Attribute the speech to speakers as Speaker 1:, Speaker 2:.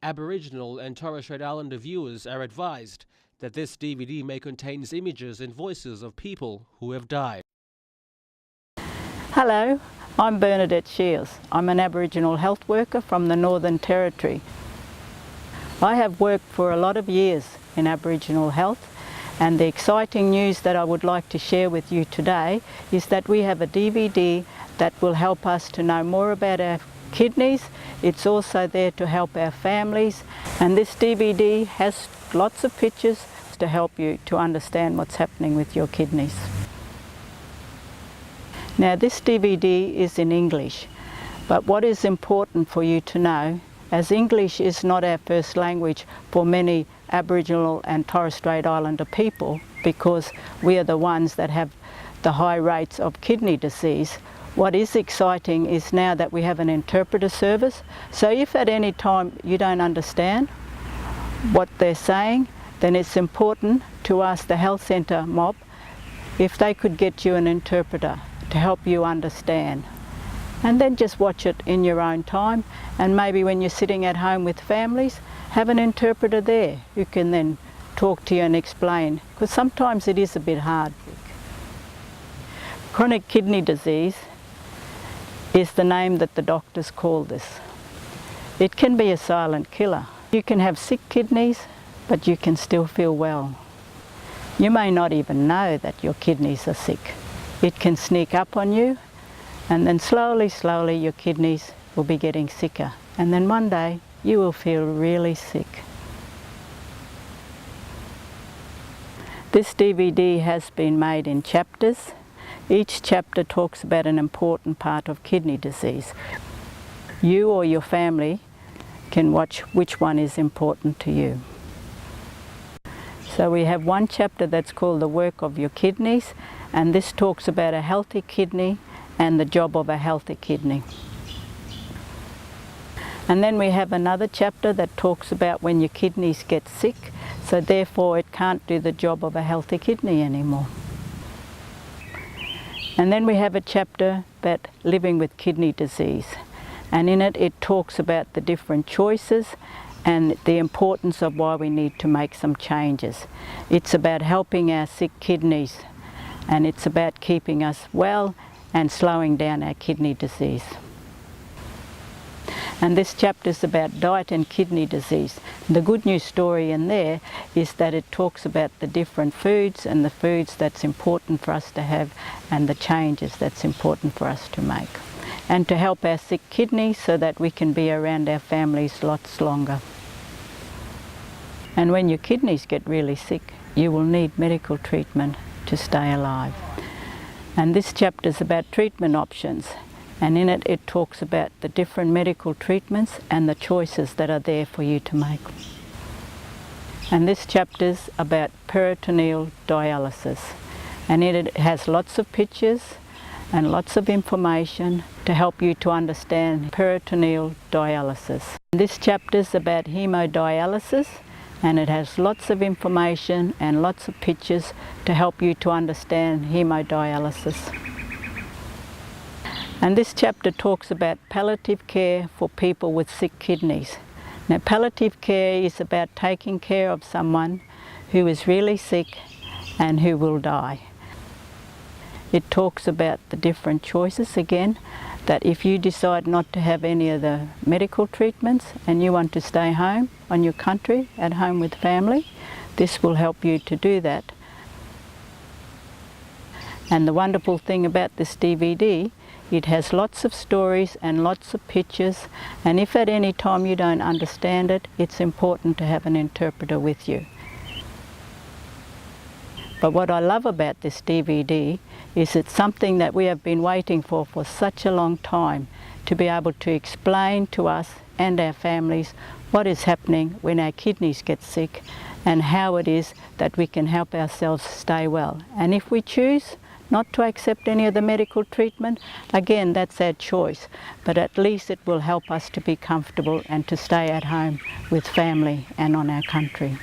Speaker 1: Aboriginal and Torres Strait Islander viewers are advised that this DVD may contain images and voices of people who have died.
Speaker 2: Hello, I'm Bernadette Shields. I'm an Aboriginal health worker from the Northern Territory. I have worked for a lot of years in Aboriginal health, and the exciting news that I would like to share with you today is that we have a DVD that will help us to know more about our kidneys. It's also there to help our families, and this DVD has lots of pictures to help you to understand what's happening with your kidneys. Now, this DVD is in English, but what is important for you to know, as English is not our first language for many Aboriginal and Torres Strait Islander people, because we are the ones that have the high rates of kidney disease, what is exciting is now that we have an interpreter service. So if at any time you don't understand what they're saying, then it's important to ask the health centre mob if they could get you an interpreter to help you understand. And then just watch it in your own time, and maybe when you're sitting at home with families, have an interpreter there who can then talk to you and explain, because sometimes it is a bit hard. Chronic kidney disease is the name that the doctors call this. It can be a silent killer. You can have sick kidneys, but you can still feel well. You may not even know that your kidneys are sick. It can sneak up on you, and then slowly your kidneys will be getting sicker. And then one day you will feel really sick. This DVD has been made in chapters. Each chapter talks about an important part of kidney disease. You or your family can watch which one is important to you. So we have one chapter that's called The Work of Your Kidneys, and this talks about a healthy kidney and the job of a healthy kidney. And then we have another chapter that talks about when your kidneys get sick, so therefore it can't do the job of a healthy kidney anymore. And then we have a chapter about living with kidney disease, and in it it talks about the different choices and the importance of why we need to make some changes. It's about helping our sick kidneys, and it's about keeping us well and slowing down our kidney disease. And this chapter is about diet and kidney disease. The good news story in there is that it talks about the different foods and the foods that's important for us to have and the changes that's important for us to make, and to help our sick kidneys so that we can be around our families lots longer. And when your kidneys get really sick, you will need medical treatment to stay alive. And this chapter is about treatment options, and in it it talks about the different medical treatments and the choices that are there for you to make. And this chapter is about peritoneal dialysis, and in it has lots of pictures and lots of information to help you to understand peritoneal dialysis. This chapter is about hemodialysis, and it has lots of information and lots of pictures to help you to understand hemodialysis. And this chapter talks about palliative care for people with sick kidneys. Now, palliative care is about taking care of someone who is really sick and who will die. It talks about the different choices again, that if you decide not to have any of the medical treatments and you want to stay home on your country, at home with family, this will help you to do that. And the wonderful thing about this DVD, it has lots of stories and lots of pictures, and if at any time you don't understand it, it's important to have an interpreter with you. But what I love about this DVD is it's something that we have been waiting for such a long time, to be able to explain to us and our families what is happening when our kidneys get sick and how it is that we can help ourselves stay well. And if we choose not to accept any of the medical treatment, again, that's our choice, but at least it will help us to be comfortable and to stay at home with family and on our country.